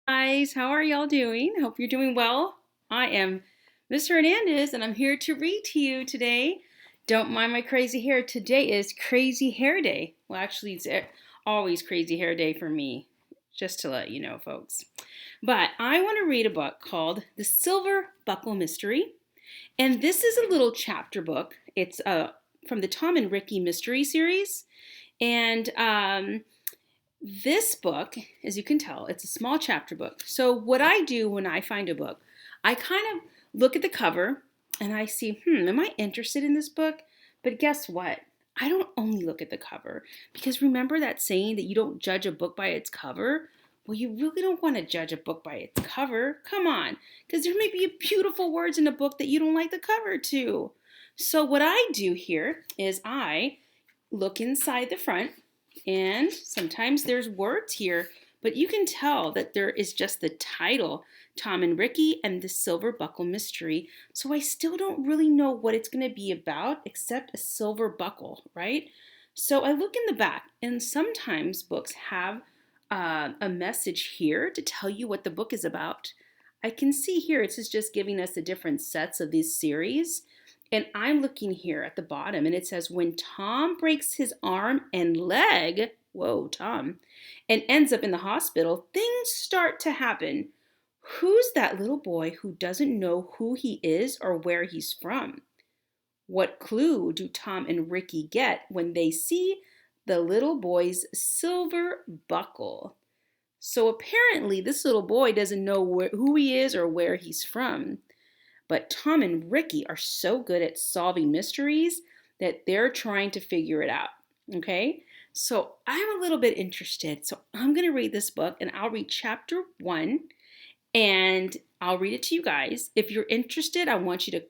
Guys, how are y'all doing? Hope you're doing well. I am Mr. Hernandez and I'm here to read to you today. Don't mind my crazy hair. Today is Crazy Hair Day. Well, actually, it's always Crazy Hair Day for me, just to let you know, folks. But I want to read a book called The Silver Buckle Mystery. And this is a little chapter book. It's from the Tom and Ricky Mystery series. And this book, as you can tell, it's a small chapter book. So what I do when I find a book, I kind of look at the cover and I see, am I interested in this book? But guess what? I don't only look at the cover because remember that saying that you don't judge a book by its cover? Well, you really don't want to judge a book by its cover. Come on, because there may be beautiful words in a book that you don't like the cover to. So what I do here is I look inside the front and sometimes there's words here, but you can tell that there is just the title, Tom and Ricky and the Silver Buckle Mystery. So I still don't really know what it's going to be about except a silver buckle, right? So I look in the back, and sometimes books have a message here to tell you what the book is about. I can see here it's just giving us the different sets of these series. And I'm looking here at the bottom, and it says, when Tom breaks his arm and leg, whoa, Tom, and ends up in the hospital, things start to happen. Who's that little boy who doesn't know who he is or where he's from? What clue do Tom and Ricky get when they see the little boy's silver buckle? So apparently, this little boy doesn't know who he is or where he's from. But Tom and Ricky are so good at solving mysteries that they're trying to figure it out. Okay? So I'm a little bit interested. So I'm going to read this book and I'll read chapter 1 and I'll read it to you guys. If you're interested, I want you to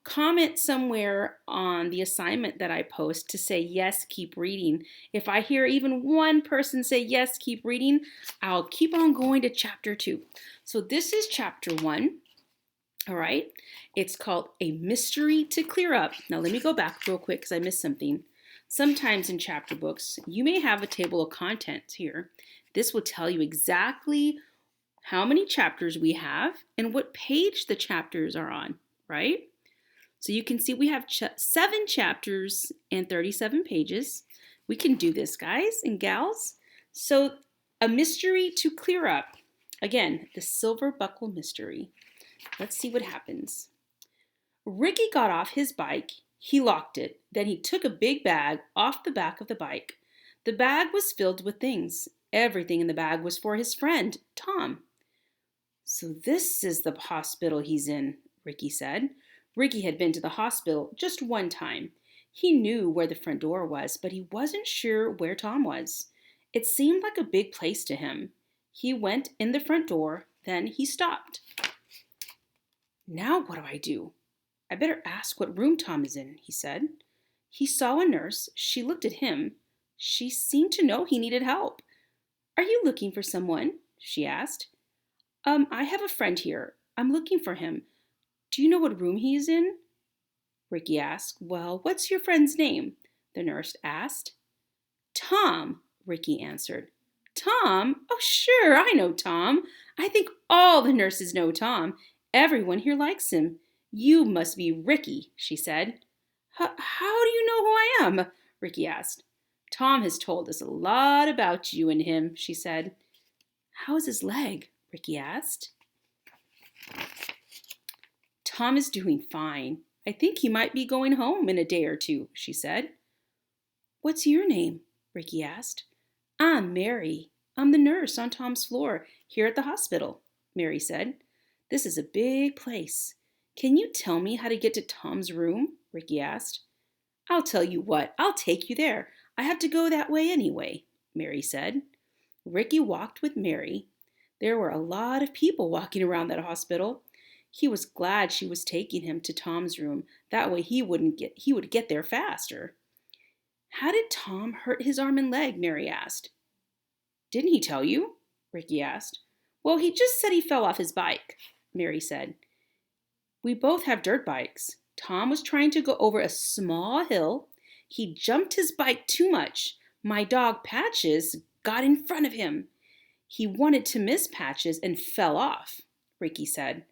comment somewhere on the assignment that I post to say, yes, keep reading. If I hear even one person say, yes, keep reading, I'll keep on going to chapter 2. So this is chapter 1. All right. It's called A Mystery to Clear Up. Now, let me go back real quick because I missed something. Sometimes in chapter books, you may have a table of contents here. This will tell you exactly how many chapters we have and what page the chapters are on, right? So you can see we have 7 chapters and 37 pages. We can do this, guys and gals. So, A Mystery to Clear Up. Again, the Silver Buckle Mystery. Let's see what happens. Ricky got off his bike. He locked it. Then he took a big bag off the back of the bike. The bag was filled with things. Everything in the bag was for his friend, Tom. So this is the hospital he's in, Ricky said. Ricky had been to the hospital just one time. He knew where the front door was, but he wasn't sure where Tom was. It seemed like a big place to him. He went in the front door, then he stopped. Now what do I do? I better ask what room Tom is in, he said. He saw a nurse. She looked at him. She seemed to know he needed help. Are you looking for someone? She asked. I have a friend here. I'm looking for him. Do you know what room he is in? Ricky asked. Well, what's your friend's name? The nurse asked. Tom, Ricky answered. Tom? Oh, sure, I know Tom. I think all the nurses know Tom. Everyone here likes him. You must be Ricky, she said. How do you know who I am? Ricky asked. Tom has told us a lot about you and him, she said. How's his leg? Ricky asked. Tom is doing fine. I think he might be going home in a day or two, she said. What's your name? Ricky asked. I'm Mary. I'm the nurse on Tom's floor here at the hospital, Mary said. This is a big place. Can you tell me how to get to Tom's room? Ricky asked. I'll tell you what, I'll take you there. I have to go that way anyway, Mary said. Ricky walked with Mary. There were a lot of people walking around that hospital. He was glad she was taking him to Tom's room. That way he would get there faster. How did Tom hurt his arm and leg? Mary asked. Didn't he tell you? Ricky asked. Well, he just said he fell off his bike, Mary said. We both have dirt bikes. Tom was trying to go over a small hill. He jumped his bike too much. My dog Patches got in front of him. He wanted to miss Patches and fell off, Ricky said.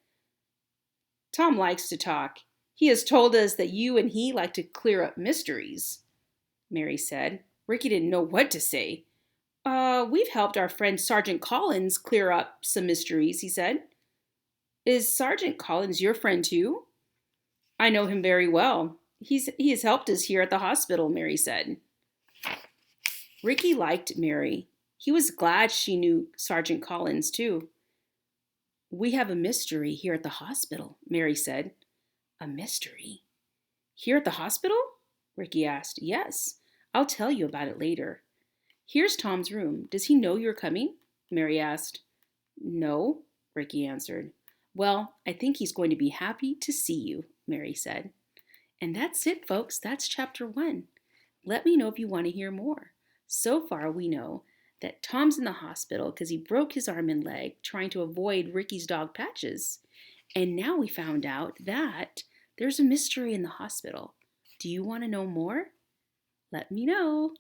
Tom likes to talk. He has told us that you and he like to clear up mysteries, Mary said. Ricky didn't know what to say. We've helped our friend Sergeant Collins clear up some mysteries, he said. Is Sergeant Collins your friend too? I know him very well. He has helped us here at the hospital, Mary said. Ricky liked Mary. He was glad she knew Sergeant Collins too. We have a mystery here at the hospital, Mary said. A mystery? Here at the hospital? Ricky asked. Yes, I'll tell you about it later. Here's Tom's room. Does he know you're coming? Mary asked. No, Ricky answered. Well, I think he's going to be happy to see you, Mary said. And that's it, folks. That's chapter 1. Let me know if you want to hear more. So far, we know that Tom's in the hospital because he broke his arm and leg trying to avoid Ricky's dog Patches. And now we found out that there's a mystery in the hospital. Do you want to know more? Let me know.